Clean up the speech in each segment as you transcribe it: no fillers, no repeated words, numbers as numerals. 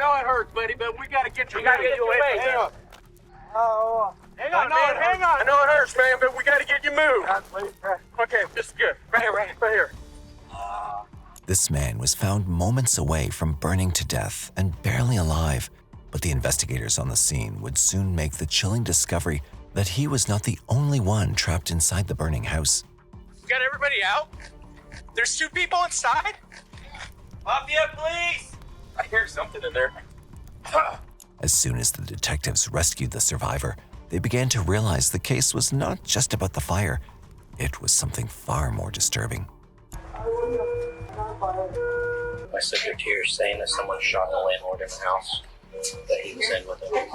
know it hurts, buddy, but we gotta get you away. Hang on. Oh, Hang on, man, hang on. I know it hurts, man, but we gotta get you moved. Okay, this is good. Right here. This man was found moments away from burning to death and barely alive, but the investigators on the scene would soon make the chilling discovery that he was not the only one trapped inside the burning house. We got everybody out? There's 2 people inside? Lafayette, please! I hear something in there. As soon as the detectives rescued the survivor, they began to realize the case was not just about the fire. It was something far more disturbing. My subject here is saying that someone shot the landlord in the house that he was in with him.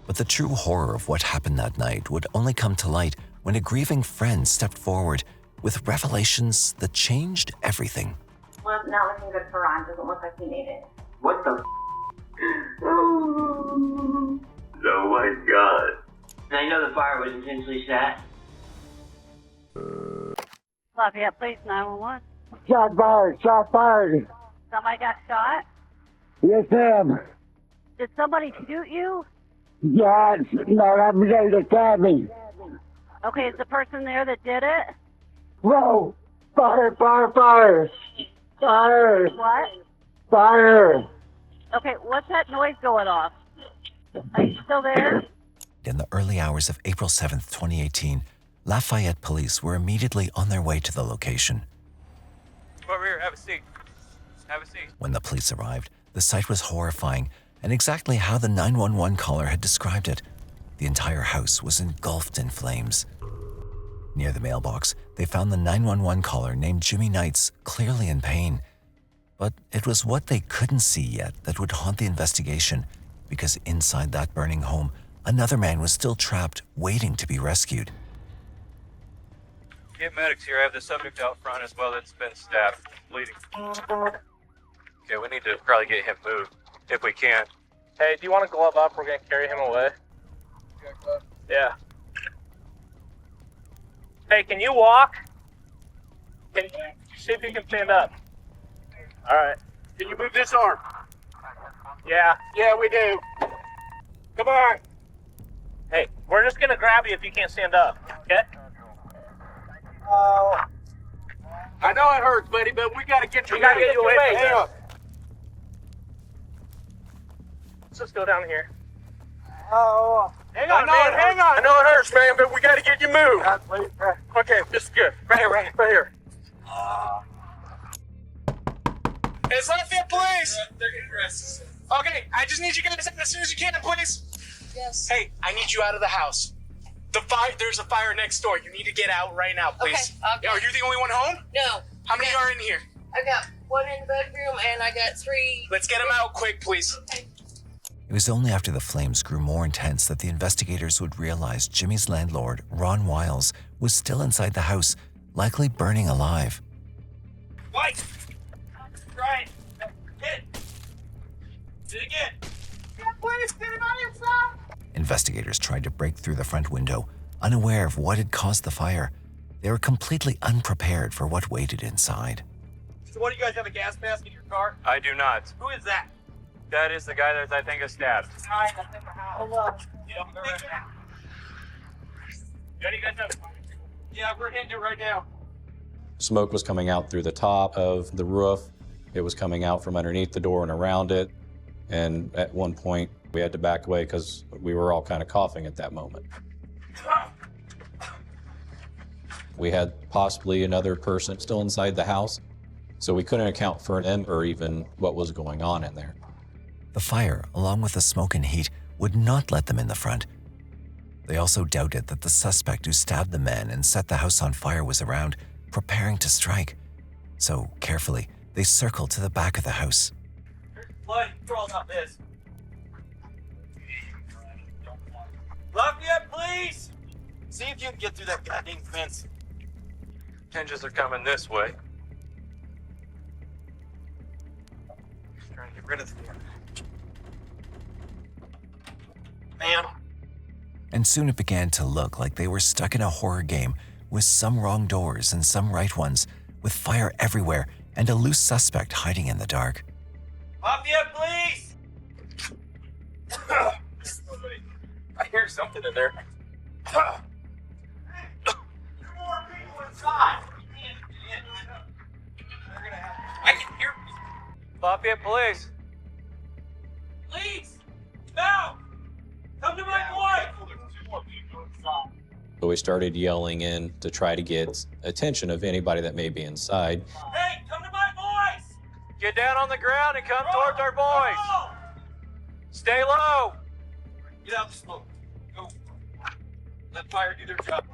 But the true horror of what happened that night would only come to light when a grieving friend stepped forward with revelations that changed everything. Well, not looking good for Ron. Doesn't look like he made it. What the Oh my god. I know the fire was intentionally set. Lafayette, please, 911. Shot fired. Somebody got shot? Yes, ma'am. Did somebody shoot you? Yes, no, I'm ready to stab me. Okay, is the person there that did it? Whoa! Fire! What? Fire! Okay, what's that noise going off? Are you still there? In the early hours of April 7th, 2018, Lafayette police were immediately on their way to the location. Come over here, have a seat. Have a seat. When the police arrived, the sight was horrifying and exactly how the 911 caller had described it. The entire house was engulfed in flames. Near the mailbox, they found the 911 caller named Jimmy Knights clearly in pain. But it was what they couldn't see yet that would haunt the investigation, because inside that burning home, another man was still trapped, waiting to be rescued. Get medics here. I have the subject out front as well that's been stabbed, bleeding. Okay, we need to probably get him moved, if we can. Hey, do you want to glove up? We're going to carry him away. Yeah. Hey, can you walk? Can you see if you can stand up? All right. Can you move this arm? Yeah. Yeah, we do. Come on. Hey, we're just going to grab you if you can't stand up, okay? Oh. I know it hurts, buddy, but we gotta get you. We gotta get you away from Hang there. on. Let's just go down here. Oh. Hang on, man, hang on. I know it hurts, man, but we gotta get you moved. Okay, this is good. Right here. It's Lafayette, please. They're getting dressed. Okay, I just need you guys out as soon as you can, please. Yes. Hey, I need you out of the house. There's a fire next door. You need to get out right now, please. Okay. Are you the only one home? No. How many are in here? I got 1 in the bedroom and I got 3. Let's get them out quick, please. Okay. It was only after the flames grew more intense that the investigators would realize Jimmy's landlord, Ron Wiles, was still inside the house, likely burning alive. White! Try it. Hit it. Do it again. Yeah, please, get him out inside. Investigators tried to break through the front window, unaware of what had caused the fire. They were completely unprepared for what waited inside. So what, do you guys have a gas mask in your car? I do not. Who is that? That is the guy that I think is stabbed. Alright, that's in the house. Hold on. You guys know? Yeah, we're hitting it right now. Smoke was coming out through the top of the roof. It was coming out from underneath the door and around it. And at one point, we had to back away because we were all kind of coughing at that moment. We had possibly another person still inside the house, so we couldn't account for them or even what was going on in there. The fire, along with the smoke and heat, would not let them in the front. They also doubted that the suspect who stabbed the man and set the house on fire was around, preparing to strike. So, carefully, they circled to the back of the house. Blood crawls up this. Lafayette, please! See if you can get through that goddamn fence. Hinges are coming this way. Just trying to get rid of them. Man. And soon it began to look like they were stuck in a horror game with some wrong doors and some right ones, with fire everywhere and a loose suspect hiding in the dark. Lafayette, please! I hear something in there. I can hear Lafayette police. Please! No! Come to my boy! So we started yelling in to try to get attention of anybody that may be inside. Hey, come to my boys! Get down on the ground and come towards our boys. Stay low. Get out the smoke. Go. Let fire do their job.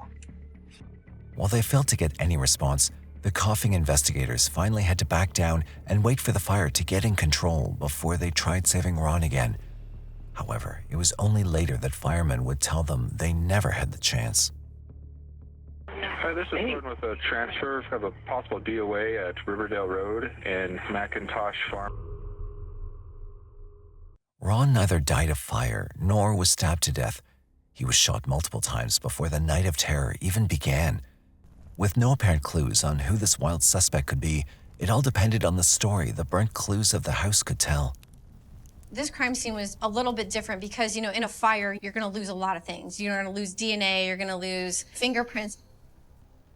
While they failed to get any response, the coughing investigators finally had to back down and wait for the fire to get in control before they tried saving Ron again. However, it was only later that firemen would tell them they never had the chance. Hi, this is Gordon with a transfer of a possible DOA at Riverdale Road and McIntosh Farm. Ron neither died of fire nor was stabbed to death. He was shot multiple times before the night of terror even began. With no apparent clues on who this wild suspect could be, it all depended on the story the burnt clues of the house could tell. This crime scene was a little bit different because, in a fire, you're going to lose a lot of things. You're going to lose DNA, you're going to lose fingerprints.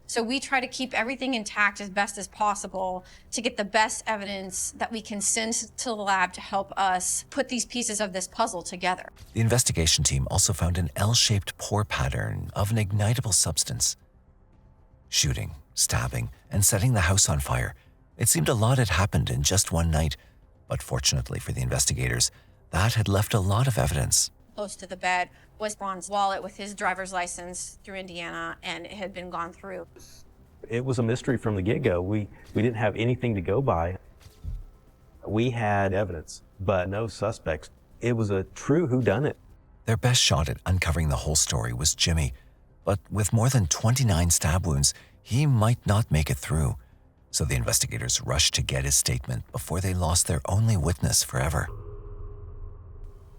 So we try to keep everything intact as best as possible to get the best evidence that we can send to the lab to help us put these pieces of this puzzle together. The investigation team also found an L-shaped pore pattern of an ignitable substance. Shooting, stabbing, and setting the house on fire. It seemed a lot had happened in just one night, but fortunately for the investigators, that had left a lot of evidence. Close to the bed was Ron's wallet with his driver's license through Indiana, and it had been gone through. It was a mystery from the get-go. We didn't have anything to go by. We had evidence, but no suspects. It was a true whodunit. Their best shot at uncovering the whole story was Jimmy, but with more than 29 stab wounds, he might not make it through. So the investigators rushed to get his statement before they lost their only witness forever.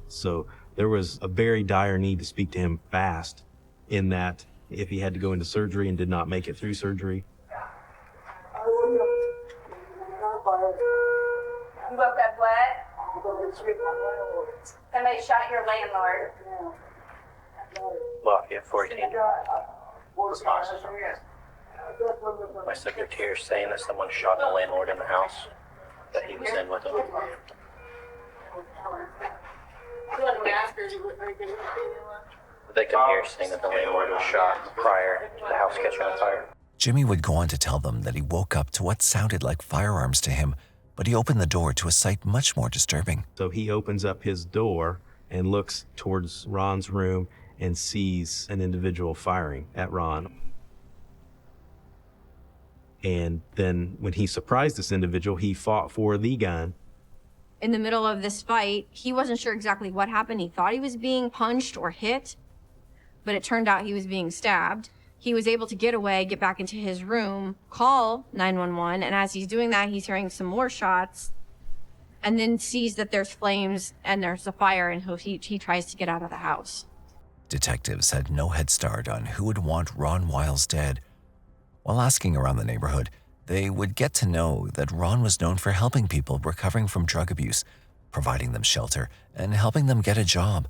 So there was a very dire need to speak to him fast, in that if he had to go into surgery and did not make it through surgery. You woke up what? Somebody shot your landlord. Lafayette 14. My secretary is saying that someone shot the landlord in the house that he was in with him. They can hear saying that the landlord was shot prior to the house catching on fire. Jimmy would go on to tell them that he woke up to what sounded like firearms to him, but he opened the door to a sight much more disturbing. So he opens up his door and looks towards Ron's room and sees an individual firing at Ron. And then when he surprised this individual, he fought for the gun. In the middle of this fight, he wasn't sure exactly what happened. He thought he was being punched or hit, but it turned out he was being stabbed. He was able to get away, get back into his room, call 911, and as he's doing that, he's hearing some more shots, and then sees that there's flames and there's a fire, and he tries to get out of the house. Detectives had no head start on who would want Ron Wiles dead. While asking around the neighborhood, they would get to know that Ron was known for helping people recovering from drug abuse, providing them shelter, and helping them get a job.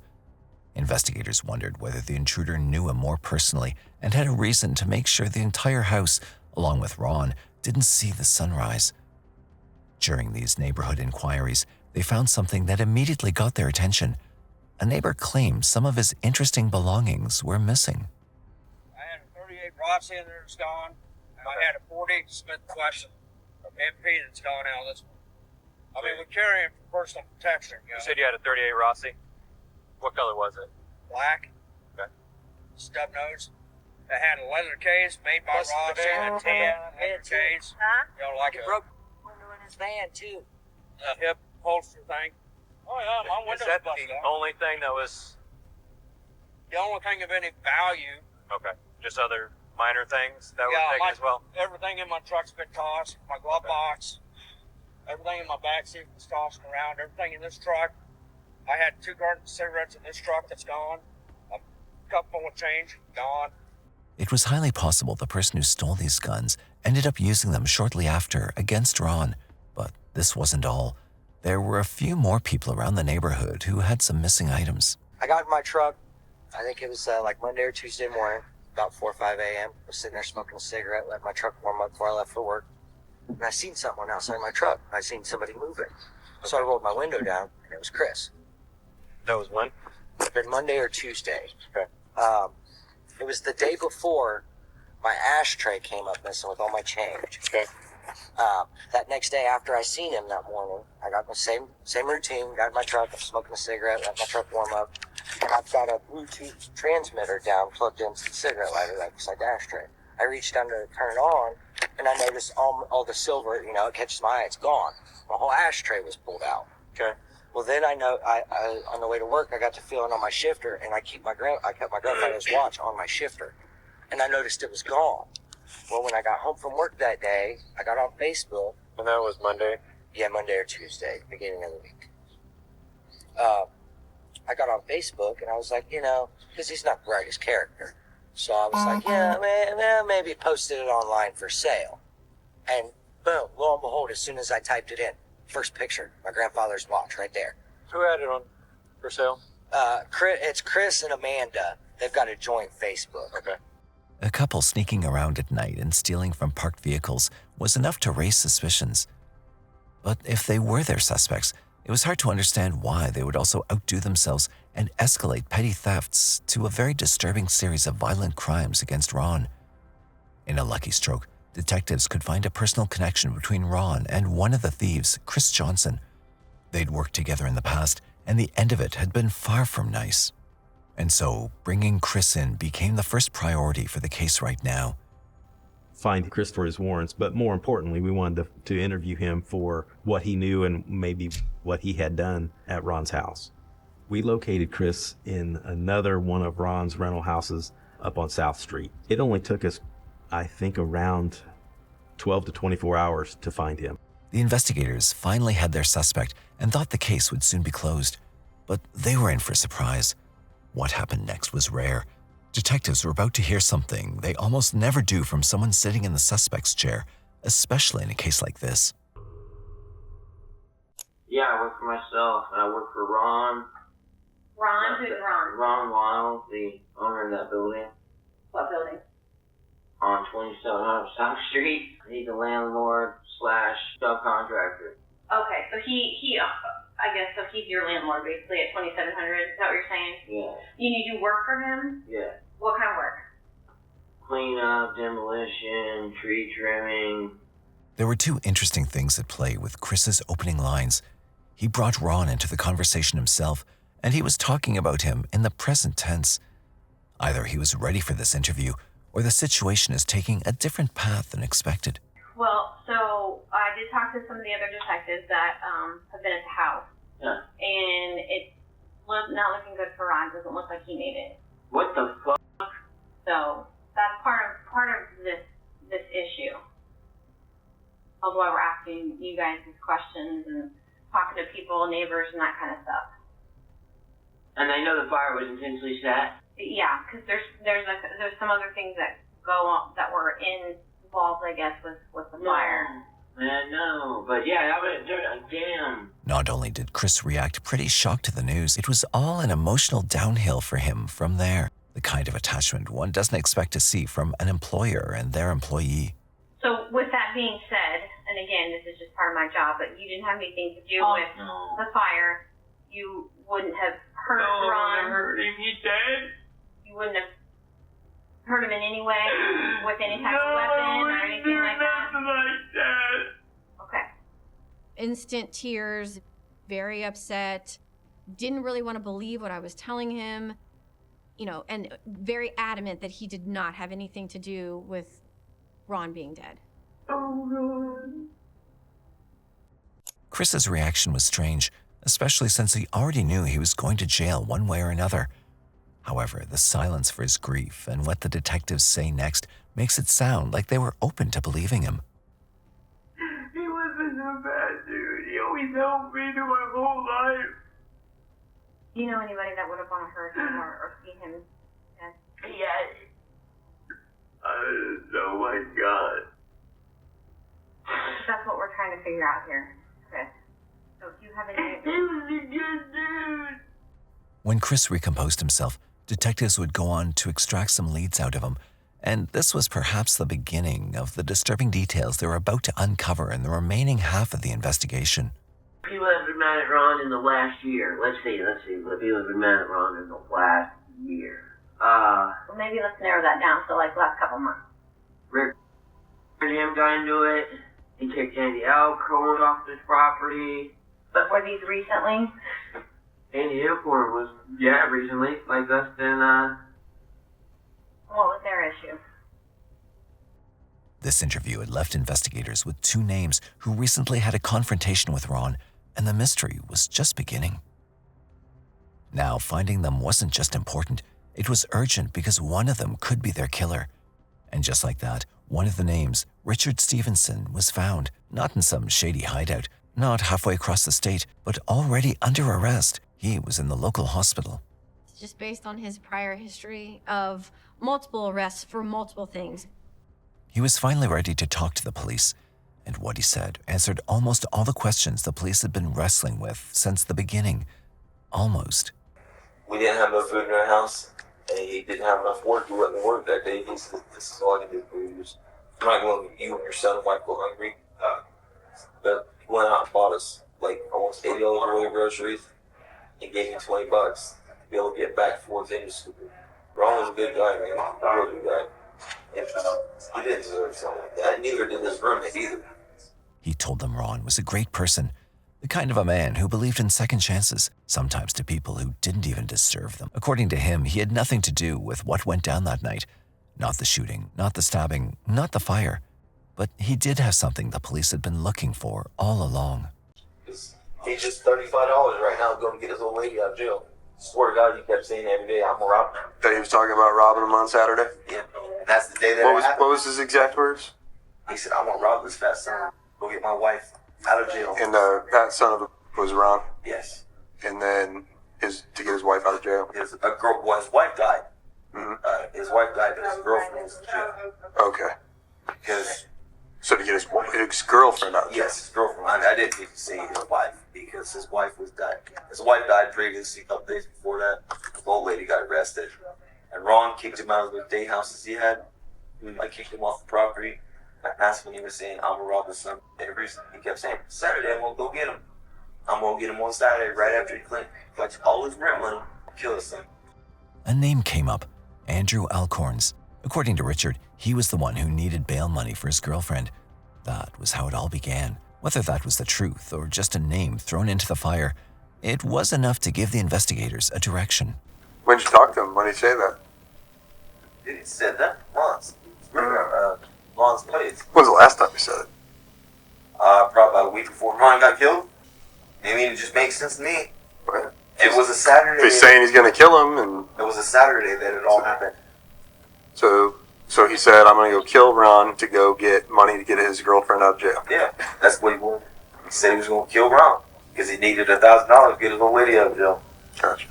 Investigators wondered whether the intruder knew him more personally and had a reason to make sure the entire house, along with Ron, didn't see the sunrise. During these neighborhood inquiries, they found something that immediately got their attention. A neighbor claimed some of his interesting belongings were missing. I had a 38 Rossi in there that's gone. I had a 40 Smith Wesson MP that's gone out of this one. I mean, we carry him for personal protection. You said you had a 38 Rossi. What color was it? Black. Okay. Stub nose. It had a leather case made by Rossi. A tan leather case. Huh? You know, like a broke window in his van, too. hip holster thing. Oh, yeah, my window's Is that busted the out. only thing that was... The only thing of any value. Okay. Just other minor things that were Yeah, taken as well? Everything in my truck's been tossed. My glove box. Everything in my backseat was tossed around. Everything in this truck. I had 2 cartons of cigarettes in this truck that's gone. A cup full of change, gone. It was highly possible the person who stole these guns ended up using them shortly after against Ron. But this wasn't all. There were a few more people around the neighborhood who had some missing items. I got in my truck, I think it was like Monday or Tuesday morning, about 4 or 5 a.m. I was sitting there smoking a cigarette, let my truck warm up before I left for work. And I seen someone outside my truck. I seen somebody moving. So I rolled my window down, and it was Chris. That was when? It's been Monday or Tuesday. Okay. It was the day before my ashtray came up missing with all my change. Okay. That next day after I seen him that morning, I got the same routine, got in my truck, I'm smoking a cigarette, let my truck warm up, and I've got a Bluetooth transmitter down plugged into the cigarette lighter right beside the ashtray. I reached down to turn it on, and I noticed all the silver, it catches my eye, it's gone. My whole ashtray was pulled out. Okay. Well, then I on the way to work, I got to feeling on my shifter, and I kept my grandfather's watch on my shifter, and I noticed it was gone. Well, when I got home from work that day, I got on Facebook. And that was Monday? Yeah, Monday or Tuesday, beginning of the week. I got on Facebook, and I was like, because he's not the brightest character. So I was like, yeah, maybe posted it online for sale. And boom, lo and behold, as soon as I typed it in, first picture, my grandfather's watch right there. Who had it on for sale? It's Chris and Amanda. They've got a joint Facebook. Okay. A couple sneaking around at night and stealing from parked vehicles was enough to raise suspicions. But if they were their suspects, it was hard to understand why they would also outdo themselves and escalate petty thefts to a very disturbing series of violent crimes against Ron. In a lucky stroke, detectives could find a personal connection between Ron and one of the thieves, Chris Johnson. They'd worked together in the past, and the end of it had been far from nice. And so, bringing Chris in became the first priority for the case right now. Find Chris for his warrants, but more importantly, we wanted to interview him for what he knew and maybe what he had done at Ron's house. We located Chris in another one of Ron's rental houses up on South Street. It only took us, I think, around 12 to 24 hours to find him. The investigators finally had their suspect and thought the case would soon be closed. But they were in for a surprise. What happened next was rare. Detectives were about to hear something they almost never do from someone sitting in the suspect's chair, especially in a case like this. Yeah, I work for myself, and I work for Ron. Ron? Who's Ron? Ron Wild, the owner of that building. What building? On 2700 South Street. He's a landlord / subcontractor. Okay, so I guess he's your landlord basically at 2700. Is that what you're saying? Yeah. You do work for him? Yeah. What kind of work? Cleanup, demolition, tree trimming. There were two interesting things at play with Chris's opening lines. He brought Ron into the conversation himself, and he was talking about him in the present tense. Either he was ready for this interview, or the situation is taking a different path than expected. Well, so I did talk to some of the other detectives that have been at the house. Yeah. And it's not looking good for Ron. Doesn't look like he made it. What the fuck? So that's part of this issue. Of why we're asking you guys these questions and talking to people, neighbors, and that kind of stuff. And they know the fire was intentionally set? Yeah, because there's some other things that go on that were involved, I guess, with the fire. Man, no. But yeah, that would damn. Not only did Chris react pretty shocked to the news, it was all an emotional downhill for him from there. The kind of attachment one doesn't expect to see from an employer and their employee. So with that being said, and again, this is just part of my job, but you didn't have anything to do with the fire. You wouldn't have hurt Ron. I hurt him. He's dead. You wouldn't have hurt him in any way with any type of weapon or anything like that? Okay. Instant tears, very upset, didn't really want to believe what I was telling him, and very adamant that he did not have anything to do with Ron being dead. Chris's reaction was strange, especially since he already knew he was going to jail one way or another. However, the silence for his grief and what the detectives say next makes it sound like they were open to believing him. He wasn't a bad dude. He always helped me through my whole life. Do you know anybody that would have want to hurt him or see him dead? Yeah. Oh my God. That's what we're trying to figure out here, Chris. So if you have any... He was a good dude. When Chris recomposed himself, Detectives would go on to extract some leads out of him, and this was perhaps the beginning of the disturbing details they were about to uncover in the remaining half of the investigation. People have been mad at Ron in the last year. Let's see. What people have been mad at Ron in the last year. Well, maybe let's narrow that down to like last couple months. Rick and him got into it. He kicked Andy Alcorn off his property. But were these recently? Andy Alcorn was, recently. Like less than, What was their issue? This interview had left investigators with two names who recently had a confrontation with Ron, and the mystery was just beginning. Now, finding them wasn't just important, it was urgent because one of them could be their killer. And just like that, one of the names, Richard Stevenson, was found, not in some shady hideout, not halfway across the state, but already under arrest. He was in the local hospital. Just based on his prior history of multiple arrests for multiple things. He was finally ready to talk to the police, and what he said answered almost all the questions the police had been wrestling with since the beginning. Almost. We didn't have no food in our house, and he didn't have enough work. He wasn't work that day. He said, "This is all I can do for you. I'm not going to you and your son and wife go hungry." But he went out and bought us like almost $80 worth of groceries and gave me $20 to be able to get back and forth into school. Ron was a good guy, man. A real good guy. And he didn't deserve something like that. Neither did his roommate either. He told them Ron was a great person, the kind of a man who believed in second chances, sometimes to people who didn't even deserve them. According to him, he had nothing to do with what went down that night. Not the shooting, not the stabbing, not the fire. But he did have something the police had been looking for all along. He's just $35 right now going to get his old lady out of jail. Swear to God, he kept saying every day, "I'm going to rob him." That he was talking about robbing him on Saturday? Yeah. And that's the day that it happened. What was his exact words? He said, "I'm going to rob this fat son. Go get my wife out of jail." And that son of a was Ron? Yes. And then to get his wife out of jail? His wife died. Mm-hmm. His wife died, but his girlfriend was in jail. Okay. So to get his girlfriend out of jail? Yes, his girlfriend. I didn't get to see his wife because his wife was died. His wife died previously, a couple days before that. The old lady got arrested. And Ron kicked him out of the day houses he had. I kicked him off the property. And that's when he was saying, "I'm going to rob his son." He kept saying, "Saturday, I'm going to go get him. I'm going to get him on Saturday right after he collects all his rent money, kill his son." A name came up, Andrew Alcorns. According to Richard, he was the one who needed bail money for his girlfriend. That was how it all began. Whether that was the truth or just a name thrown into the fire, it was enough to give the investigators a direction. When did you talk to him? When did he say that? He said that once. Ron's place. When was the last time you said it? Probably about a week before Ron got killed. I mean, it just makes sense to me. What? It was a Saturday. He's saying he's going to kill him, and it was a Saturday that it all happened. So he said, "I'm going to go kill Ron to go get money to get his girlfriend out of jail." Yeah, that's what he wanted. He said he was going to kill Ron because he needed $1,000 to get his old lady out of jail. Gotcha.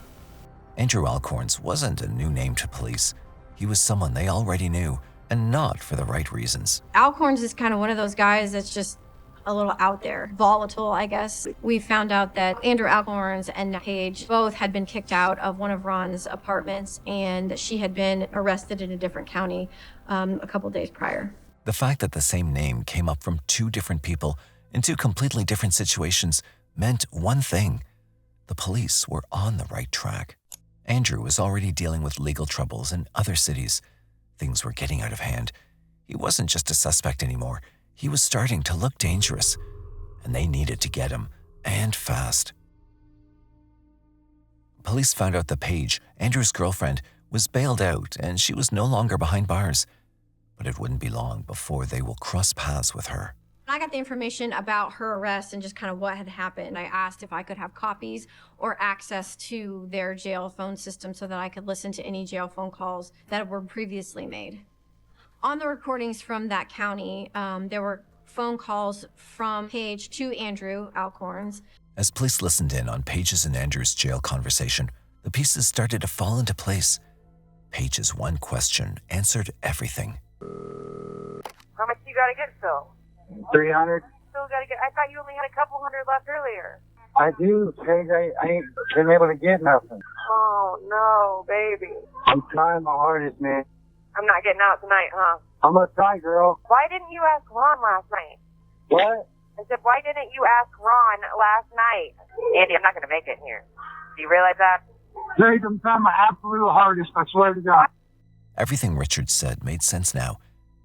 Andrew Alcorns wasn't a new name to police. He was someone they already knew, and not for the right reasons. Alcorns is kind of one of those guys that's just a little out there, volatile, I guess. We found out that Andrew Alcorns and Paige both had been kicked out of one of Ron's apartments, and she had been arrested in a different county a couple days prior. The fact that the same name came up from two different people in two completely different situations meant one thing: the police were on the right track. Andrew was already dealing with legal troubles in other cities. Things were getting out of hand. He wasn't just a suspect anymore. He was starting to look dangerous, and they needed to get him, and fast. Police found out that Paige, Andrew's girlfriend, was bailed out and she was no longer behind bars. But it wouldn't be long before they will cross paths with her. When I got the information about her arrest and just kind of what had happened, I asked if I could have copies or access to their jail phone system so that I could listen to any jail phone calls that were previously made. On the recordings from that county, there were phone calls from Paige to Andrew Alcorns. As police listened in on Paige's and Andrew's jail conversation, the pieces started to fall into place. Paige's one question answered everything. How much you gotta get, Phil? 300. Still gotta get. I thought you only had a couple hundred left earlier. I do, Paige. I ain't been able to get nothing. Oh no, baby. I'm trying my hardest, man. I'm not getting out tonight, huh? I'm gonna try, girl. Why didn't you ask Ron last night? What? I said, why didn't you ask Ron last night? Andy, I'm not going to make it here. Do you realize that? Jake, I'm trying my absolute hardest, I swear to God. Everything Richard said made sense now.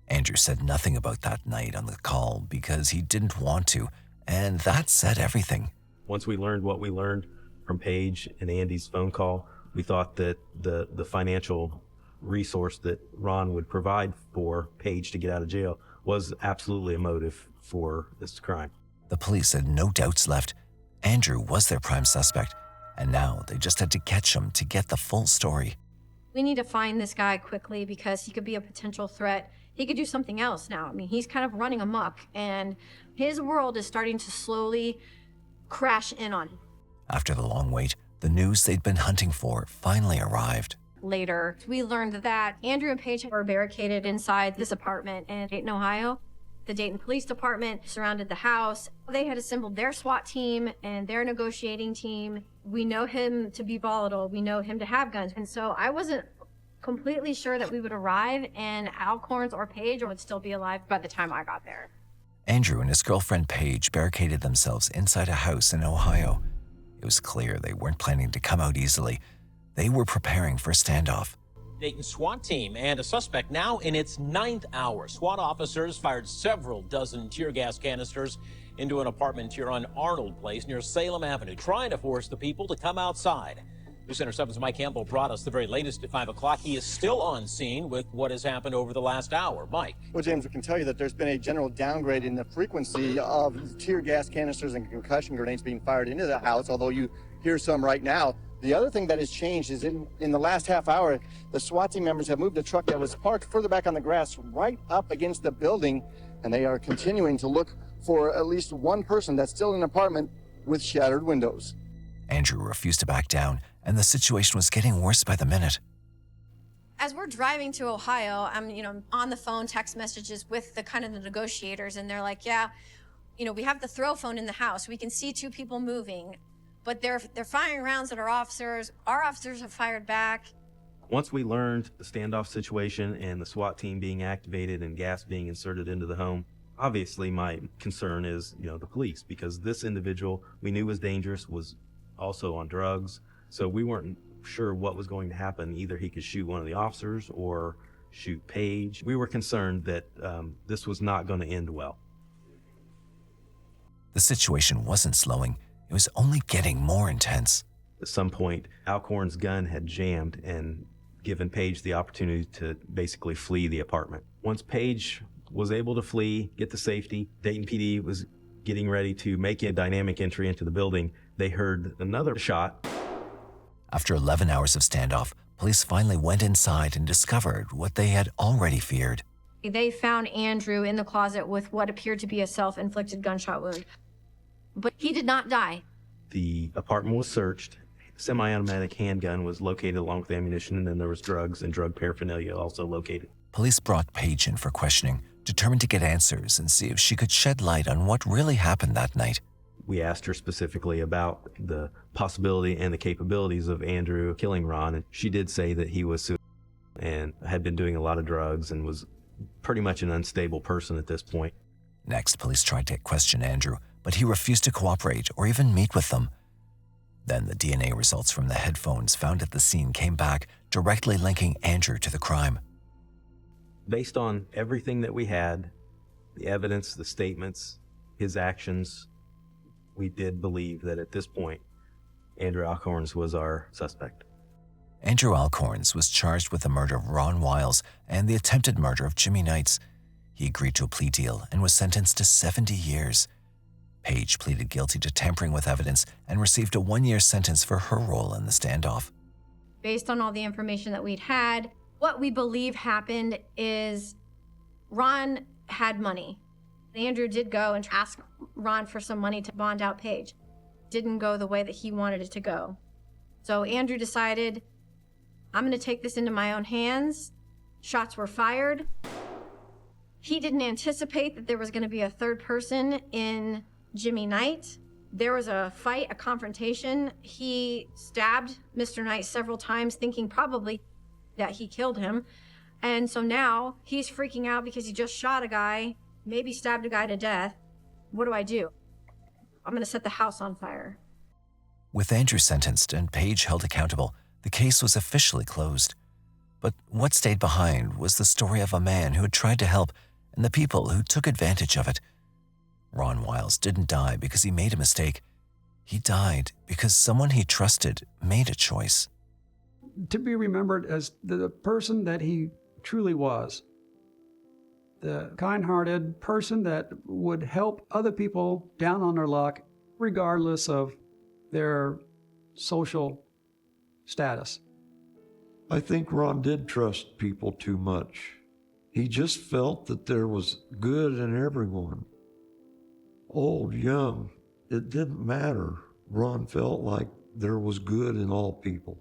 Andrew said nothing about that night on the call because he didn't want to, and that said everything. Once we learned what we learned from Paige and Andy's phone call, we thought that the financial resource that Ron would provide for Paige to get out of jail was absolutely a motive for this crime. The police had no doubts left. Andrew was their prime suspect, and now they just had to catch him to get the full story. We need to find this guy quickly because he could be a potential threat. He could do something else now. I mean, he's kind of running amok, and his world is starting to slowly crash in on him. After the long wait, the news they'd been hunting for finally arrived. Later, we learned that Andrew and Paige were barricaded inside this apartment in Dayton, Ohio. The Dayton Police Department surrounded the house. They had assembled their SWAT team and their negotiating team. We know him to be volatile. We know him to have guns. And so I wasn't completely sure that we would arrive and Alcorns or Paige would still be alive by the time I got there. Andrew and his girlfriend Paige barricaded themselves inside a house in Ohio. It was clear they weren't planning to come out easily. They were preparing for a standoff. Dayton SWAT team and a suspect now in its 9th hour. SWAT officers fired several dozen tear gas canisters into an apartment here on Arnold Place near Salem Avenue, trying to force the people to come outside. News Center 7's Mike Campbell brought us the very latest at 5 o'clock. He is still on scene with what has happened over the last hour. Mike. Well, James, we can tell you that there's been a general downgrade in the frequency of tear gas canisters and concussion grenades being fired into the house, although you hear some right now. The other thing that has changed is in the last half hour, the SWAT team members have moved a truck that was parked further back on the grass right up against the building, and they are continuing to look for at least one person that's still in an apartment with shattered windows. Andrew refused to back down, and the situation was getting worse by the minute. As we're driving to Ohio, I'm on the phone, text messages with the negotiators, and they're like, yeah, we have the throw phone in the house. We can see 2 people moving. But they're firing rounds at our officers. Our officers have fired back. Once we learned the standoff situation and the SWAT team being activated and gas being inserted into the home, obviously my concern is, the police, because this individual we knew was dangerous, was also on drugs. So we weren't sure what was going to happen. Either he could shoot one of the officers or shoot Paige. We were concerned that this was not going to end well. The situation wasn't slowing. It was only getting more intense. At some point, Alcorn's gun had jammed and given Paige the opportunity to basically flee the apartment. Once Paige was able to flee, get to safety, Dayton PD was getting ready to make a dynamic entry into the building. They heard another shot. After 11 hours of standoff, police finally went inside and discovered what they had already feared. They found Andrew in the closet with what appeared to be a self-inflicted gunshot wound. But he did not die. The apartment was searched. Semi-automatic handgun was located along with ammunition, and then there was drugs and drug paraphernalia also located. Police brought Paige in for questioning, determined to get answers and see if she could shed light on what really happened that night. We asked her specifically about the possibility and the capabilities of Andrew killing Ron, and she did say that he was suicidal and had been doing a lot of drugs and was pretty much an unstable person at this point. Next, police tried to question Andrew, but he refused to cooperate or even meet with them. Then the DNA results from the headphones found at the scene came back, directly linking Andrew to the crime. Based on everything that we had, the evidence, the statements, his actions, we did believe that at this point, Andrew Alcorns was our suspect. Andrew Alcorns was charged with the murder of Ron Wiles and the attempted murder of Jimmy Knights. He agreed to a plea deal and was sentenced to 70 years. Paige pleaded guilty to tampering with evidence and received a 1-year sentence for her role in the standoff. Based on all the information that we'd had, what we believe happened is Ron had money. Andrew did go and ask Ron for some money to bond out Paige. Didn't go the way that he wanted it to go. So Andrew decided, I'm going to take this into my own hands. Shots were fired. He didn't anticipate that there was going to be a third person in Jimmy Knight. There was a fight, a confrontation. He stabbed Mr. Knight several times, thinking probably that he killed him. And so now he's freaking out because he just shot a guy, maybe stabbed a guy to death. What do I do? I'm gonna set the house on fire. With Andrew sentenced and Paige held accountable, the case was officially closed. But what stayed behind was the story of a man who had tried to help and the people who took advantage of it. Ron Wiles didn't die because he made a mistake. He died because someone he trusted made a choice. To be remembered as the person that he truly was. The kind-hearted person that would help other people down on their luck, regardless of their social status. I think Ron did trust people too much. He just felt that there was good in everyone. Old, young, it didn't matter. Ron felt like there was good in all people.